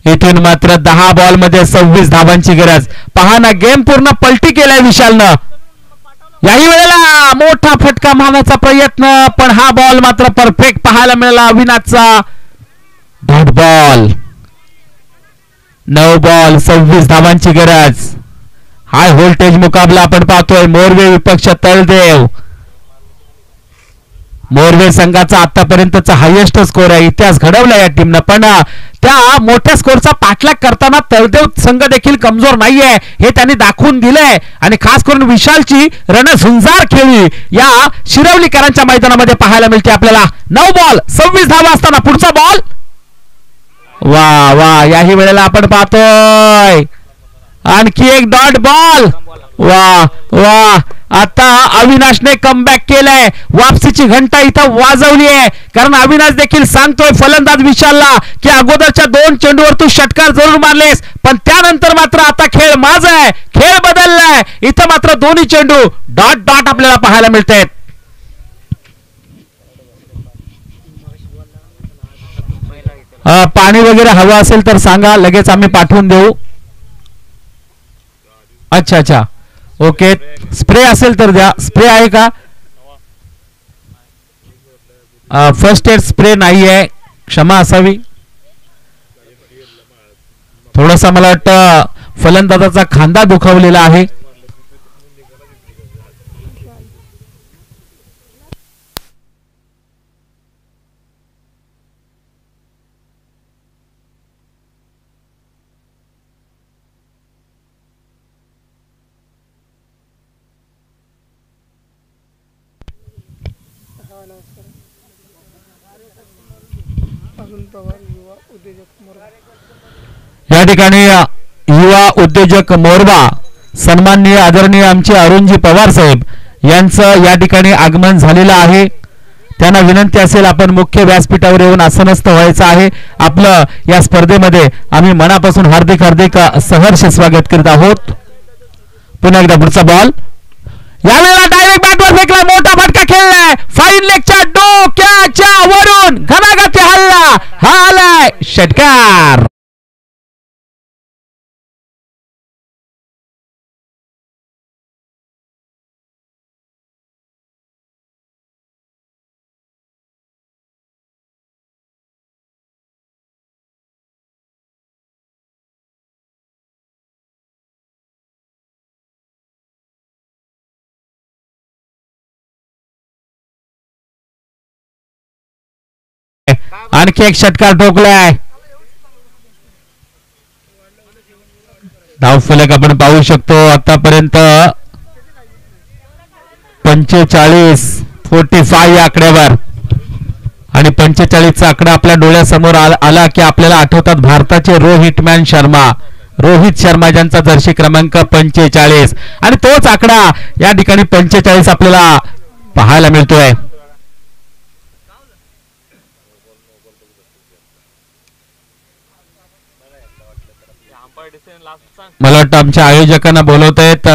इथून मात्र 10 बॉल मध्ये 26 धावांची गरज. पहा ना, गेम पूर्ण पलटी केलाय विशालनं. याही वेळेला मोठा फटका मारण्याचा प्रयत्न, पण हा बॉल मात्र परफेक्ट पाहायला मिळाला अविनाशचा. Dot ball. 9 बॉल 26 धावांची गरज. हाय व्होल्टेज मुकाबला आपण पाहतोय. मोरवे विपक्ष तळदेव. मोरवे संघाचा आतापर्यंतचा हायेस्ट स्कोर आहे. इतिहास घडवला या टीमनं, पण त्या मोठ्या स्कोरचा पाठलाग करताना तळदेव संघ देखील कमजोर नाहीये हे त्यांनी दाखवून दिलंय. आणि खास करून विशालची रणझुंजार खेळी या शिरवलीकरांच्या मैदानामध्ये पाहायला मिळते आपल्याला. 9 बॉल 26 धावा असताना पुढचा बॉल. वा वा, याही वेळेला आपण पाहतोय आणखी एक डॉट बॉल. वा वा, आता अविनाशने कमबॅक केलंय. वापसीची घंटा इथं वाजवली आहे, कारण अविनाश देखील सांगतोय फलंदाज विशालला की अगोदरच्या 2 चेंडूवर तू षटकार जरूर मारलेस, पण त्यानंतर मात्र आता खेळ माझा आहे, खेळ बदललाय. इथं मात्र दोन्ही चेंडू डॉट डॉट आपल्याला पाहायला मिळतात. पाणी वगैरे हवं असेल तर सांगा, लगेच आम्ही पाठवून देऊ. अच्छा अच्छा, ओके. स्प्रे असेल तर द्या. स्प्रे आहे का? फर्स्ट एड स्प्रे नाही आहे, क्षमा असावी. थोडासा मला वाटतं फलंदाजाचा खांदा दुखावलेला आहे. अजून पवार युवा उद्योजक मोरबा. या ठिकाणी युवा उद्योजक मोरबा सन्माननीय आदरणीय आमचे अरुणजी पवार साहेब यांचं या ठिकाणी आगमन झालेलं आहे. त्यांना विनंती असेल आपण मुख्य व्यासपीठावर येऊन आसनस्थ व्हायचं आहे. आपलं या स्पर्धेमध्ये आम्ही मनापासून हार्दिक हार्दिक सहर्ष स्वागत करीत आहोत. पुन्हा एकदा पुढचा बॉल यावेळेला डायरेक्ट बॅटवर फेकला, मोठा फटका खेळलाय, फाईन लेगच्या डोक्याच्या वरून घणाघाती हल्ला, हा आलाय षटकार. आणखी एक षटकार ठोकलाय. धावफलक आपण पाहू शकतो आतापर्यंत 45 या आकड्यावर, आणि 45चा आकडा आपल्या डोळ्यासमोर आला की आपल्याला आठवतात भारताचे रोहितमॅन शर्मा, रोहित शर्मा ज्यांचा जर्सी क्रमांक 45, आणि तोच आकडा या ठिकाणी 45 आपल्याला पाहायला मिळतोय. मला वाटतं आमच्या आयोजकांना बोलवतायत.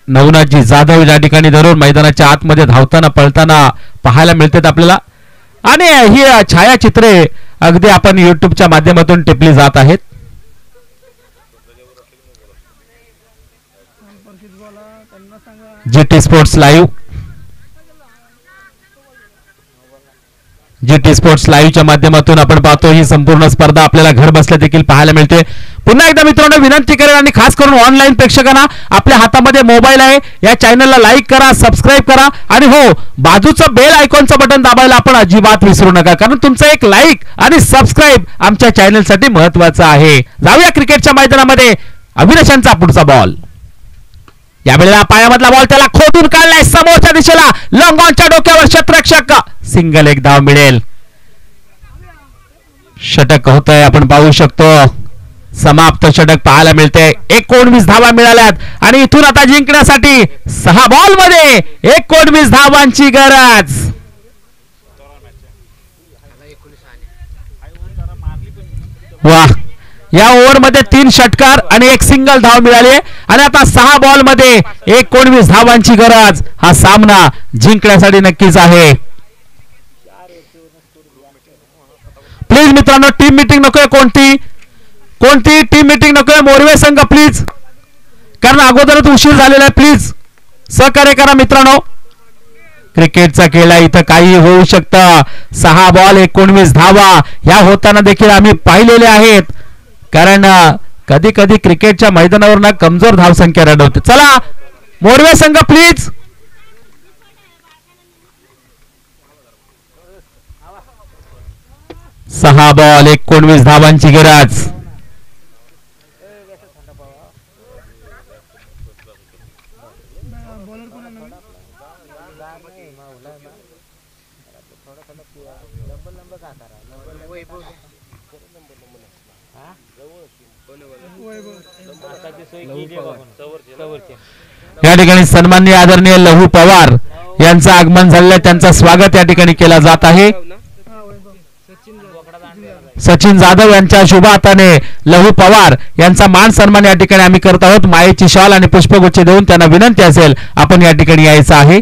नवनाथजी जाधव या ठिकाणी धरून मैदानाच्या आतमध्ये धावताना पळताना पाहायला मिळतात आपल्याला, आणि ही छायाचित्रे अगदी आपण युट्यूबच्या माध्यमातून टिपली जात आहेत. GT sports live, GT sports लाईव्हच्या माध्यमातून आपण पाहतो ही संपूर्ण स्पर्धा आपल्याला घर बसल्या देखील पाहायला मिळते. पुन्हा एकदा मित्रांनो विनंती करेन, आणि खास करून ऑनलाईन प्रेक्षकांना, आपल्या हातामध्ये मोबाईल आहे, या चॅनलला लाईक करा, सबस्क्राईब करा, आणि हो बाजूचं बेल आयकॉनचं बटन दाबायला आपण अजिबात विसरू नका, कारण तुमचं एक लाईक आणि सबस्क्राईब आमच्या चॅनलसाठी महत्वाचं आहे. जाऊया क्रिकेटच्या मैदानामध्ये. अविनाशांचा पुढचा बॉल, यावेळेला पायामधला बॉल त्याला खोदून काढलाय समोरच्या दिशेला, लॉंग ऑनच्या डोक्यावर क्षेत्ररक्षक, सिंगल, एक धाव मिळेल. षटक होतंय आपण पाहू शकतो, समाप्त षटक पाहायला मिळते. 19 धावा मिळाल्यात, आणि इथून आता जिंकण्यासाठी 6 बॉल मध्ये 19 धावांची गरज. वाह, या ओव्हर मध्ये 3 षटकार आणि 1 सिंगल धाव मिळाली, आणि आता 6 बॉल मध्ये 19 धावांची गरज. हा सामना जिंकण्यासाठी नक्कीच आहे. प्लीज मित्रांनो, टीम मीटिंग नकोय, कोणती टीम मीटिंग नकोय. मोरवे संघ प्लीज, कारण अगोदरच उशीर झालेला आहे. प्लीज सहकार्य करा मित्रांनो. क्रिकेटचा खेळ इथं काही होऊ शकतं. 6 बॉल 19 धावा ह्या होताना देखील आम्ही पाहिलेले आहेत, कारण कधी कधी क्रिकेटच्या मैदानावर ना कमजोर धावसंख्या रडवते. चला मोरवे संघ प्लीज. सहा बॉल 19 धावांची गरज. या ठिकाणी सन्माननीय आदरणीय लहू पवार यांचं आगमन झालेलं, त्यांचं स्वागत या ठिकाणी केलं जात आहे. सचिन जाधव यांच्या शुभ हाताने लहू पवार यांचा मान सन्मान या ठिकाणी आम्ही करत आहोत. मायेची शॉल आणि पुष्पगुच्छ देऊन त्यांना विनंती असेल आपण या ठिकाणी यायचं आहे.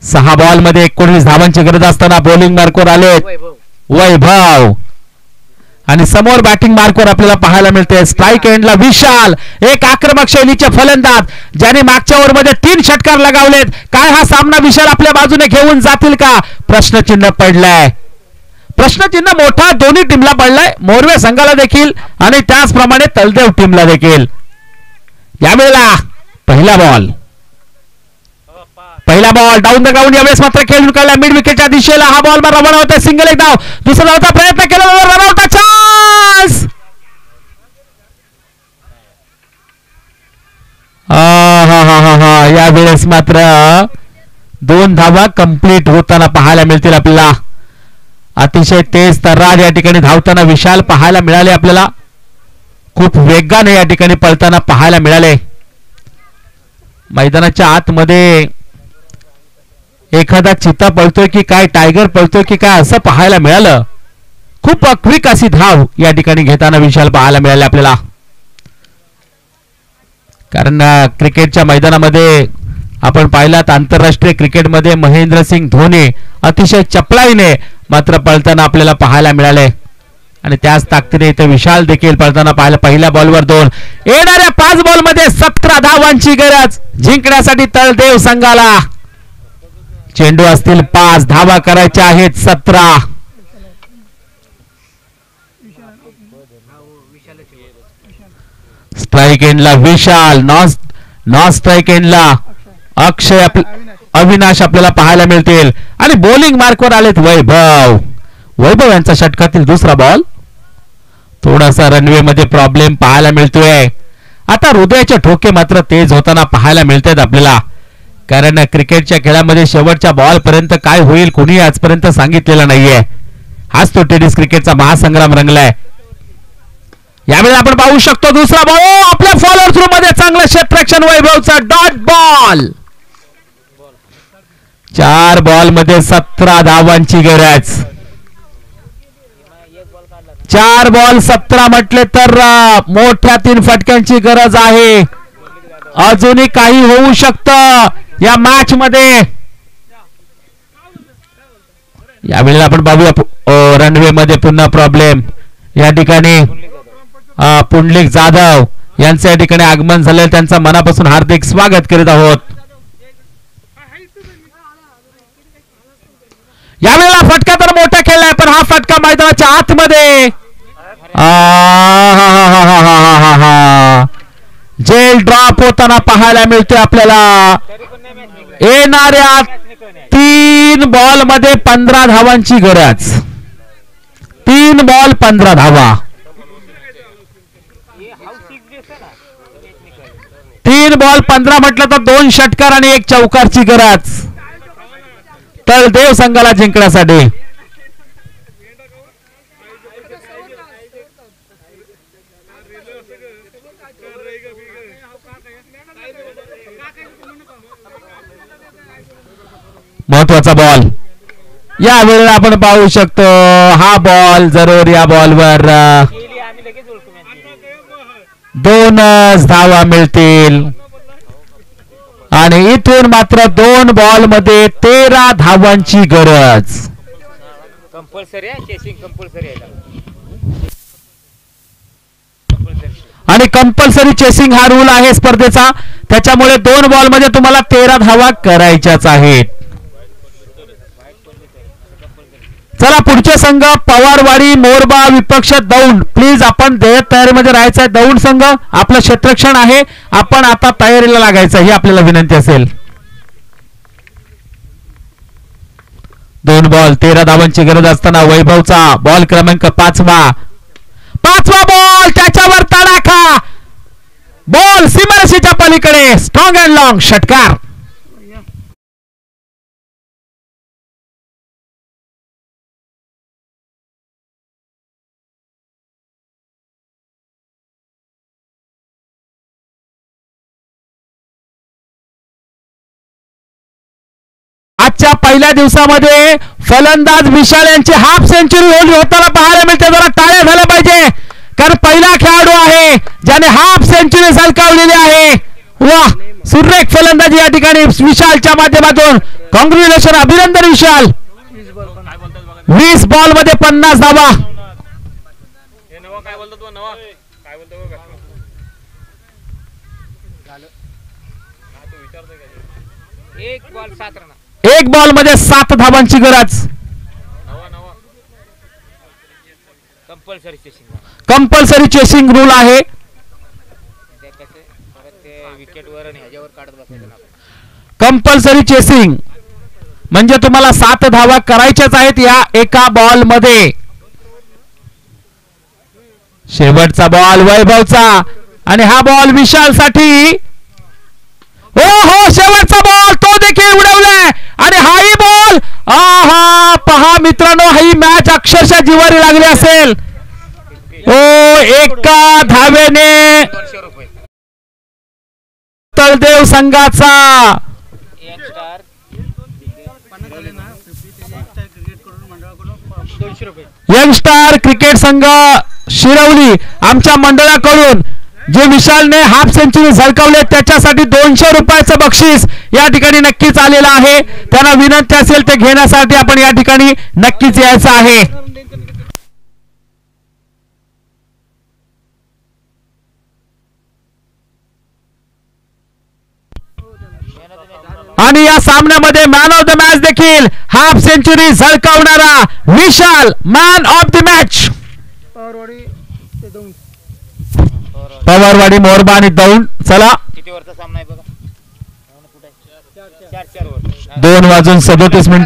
6 बॉल मध्ये 19 धावांची गरज असताना बॉलिंग मार्कवर आले वैभव, आणि समोर बॅटिंग मार्कवर आपल्याला पाहायला मिळते स्ट्राईक एंडला विशाल, एक आक्रमक शैलीचे फलंदाज ज्याने मागच्या ओव्हरमध्ये 3 षटकार लगावलेत. काय हा सामना विशाल आपल्या बाजूने घेऊन जातील का, प्रश्नचिन्ह पडलाय. प्रश्नचिन्ह मोठा दोन्ही टीमला पडलाय, मोरवे संघाला देखील आणि त्याचप्रमाणे तलदेव टीमला देखील. यावेळेला पहिला बॉल डाऊन द ग्राउंड, यावेळेस मात्र खेळून काढला मिड विकेटच्या दिशेला. हा बॉल रवाना होता, सिंगल, एक धाव. दुसरा धावचा प्रयत्न केला, रन आउटचा चान्स. यावेळेस मात्र 2 धावा कंप्लीट होताना पाहायला मिळतील आपल्याला. अतिशय तेज तर्रार या ठिकाणी धावताना विशाल पाहायला मिळाले आपल्याला. खूप वेगाने या ठिकाणी पळताना पाहायला मिळाले. मैदानाच्या आतमध्ये एखादा चित्ता पळतोय की काय, टायगर पळतोय की काय असं पाहायला मिळालं. खूप क्विक अशी धाव या ठिकाणी घेताना विशाल पाहायला मिळाले आपल्याला. कारण क्रिकेटच्या मैदानामध्ये आपण पाहिलात आंतरराष्ट्रीय क्रिकेटमध्ये महेंद्रसिंग धोनी अतिशय चपळाईने मात्र पळताना आपल्याला पाहायला मिळाले. आणि त्याच ताकदीने इथे विशाल देखील पळताना पाहिलं. पहिल्या बॉलवर 2, येणाऱ्या 5 बॉलमध्ये 17 धावांची गरज जिंकण्यासाठी तळदेव संघाला. चेंडू असतील 5, धावा करायच्या आहेत 17. स्ट्राईक एंडला विशाल, नॉन स्ट्राईक एंडला अक्षय, अविनाश आपल्याला पाहायला मिळतील. आणि बॉलिंग मार्कवर आलेत वैभव यांचा षटकातील दुसरा बॉल. थोडासा रनवे मध्ये प्रॉब्लेम पाहायला मिळतोय. आता हृदयाचे ठोके मात्र तेज होताना पाहायला मिळतात आपल्याला. कारण क्रिकेटच्या खेळामध्ये शेवटच्या बॉल पर्यंत काय होईल कोणी आजपर्यंत सांगितलेलं नाहीये. हाच तो टेनिस क्रिकेटचा महासंग्राम रंगलाय. यावेळी आपण पाहू शकतो दुसरा बॉल आपल्या फॉलोअर थ्रू मध्ये चांगलं क्षेत्ररक्षण वैभवचा डॉट बॉल. 4 बॉल मध्ये 17 धावांची गरज. 4 बॉल 17 म्हटले तर मोठ्या 3 फटक्यांची गरज आहे. अजूनही काही होऊ शकतं या मॅच मध्ये. यावेळेला आपण पाहूया रनवे मध्ये पुन्हा प्रॉब्लेम. या ठिकाणी पुंडलिक जाधव यांचं या ठिकाणी आगमन झालं. त्यांचं मनापासून हार्दिक स्वागत करीत आहोत. यावेळेला फटका तर मोठा खेळलाय पण हा फटका मैदानाच्या आतमध्ये जेल ड्रॉप होताना पाहायला मिळतोय आपल्याला. येणाऱ्या 3 बॉल मध्ये 15 धावांची गरज. 3 बॉल 15 धावा. 3 बॉल 15 म्हटलं तर 2 षटकार आणि 1 चौकारची गरज तळदेव संघाला जिंकण्यासाठी. महत्वाचा बॉल या वेळेला आपण पाहू शकतो. हा बॉल जरूर या बॉलवर 2 धावा मिळतील आणि इथून मात्र 2 बॉल मध्ये 13 धावांची गरज. कंपल्सरी आहे चेसिंग, कंपल्सरी आहे. आणि कंपल्सरी चेसिंग हा रूल आहे स्पर्धेचा. त्याच्यामुळे 2 बॉल मध्ये तुम्हाला 13 धावा करायच्याच आहेत. चला पुढचे संघ पवारवाडी मोरबा विपक्ष दौंड. प्लीज आपण तयारीमध्ये राहायचं आहे. दौंड संघ आपलं क्षेत्ररक्षण आहे. आपण आता तयारीला लागायचं ही आपल्याला विनंती असेल. 2 बॉल 13 धावांची गरज असताना वैभवचा बॉल क्रमांक 5वा बॉल त्याच्यावर तडाखा. बॉल सीमारेषेच्या पलीकडे स्ट्रॉंग अँड लॉंग षटकार. आजच्या पहिल्या दिवसामध्ये फलंदाज विशाल यांची हाफ सेंचुरी होताना पाहायला मिळते. जरा टाळ्या झाल्या पाहिजे कारण पहिला खेळाडू आहे ज्याने हाफ सेंचुरी झळकावलेली आहे. वा सुरेख फलंदाजी या ठिकाणी विशालच्या माध्यमातून. कॉंग्रॅच्युलेशन, अभिनंदन विशाल. 20 बॉल मध्ये 50 धावा. एक बॉल मध्ये 7 धावांची गरज. कंपल्सरी चेसिंग रूल आहे. कंपल्सरी चेसिंग म्हणजे तुम्हाला 7 धावा करायच्याच आहेत या एका बॉल मध्ये. शेवटचा बॉल वैभवचा आणि हा बॉल विशाल साठी. हो शेवटचा बॉल तो देखील उडवलाय आणि हाही बॉल आहा पहा मित्रांनो ही मॅच अक्षरशः जिवारी लागली असेल. ओ एका धावेने 200 रुपये तळदेव संघाचा एक स्टार 200 रुपये यंग स्टार क्रिकेट संघ शिरवली आमच्या मंडळाकडून जे विशालने हाफ सेंचुरी झळकावले त्याच्यासाठी 200 रुपयाचं बक्षीस या ठिकाणी नक्कीच आलेलं आहे. त्यांना विनंती असेल ते घेण्यासाठी आपण या ठिकाणी नक्कीच यायचं आहे. आणि या सामन्यामध्ये मॅन ऑफ द मॅच देखील हाफ सेंचुरी झळकावणारा Vishal man of the match. Pawarwadi ते दौंड. पवारवाडी मोरबा आणि दौंड. चला किती वरचा सामना आहे बघा. 4 वर 2:37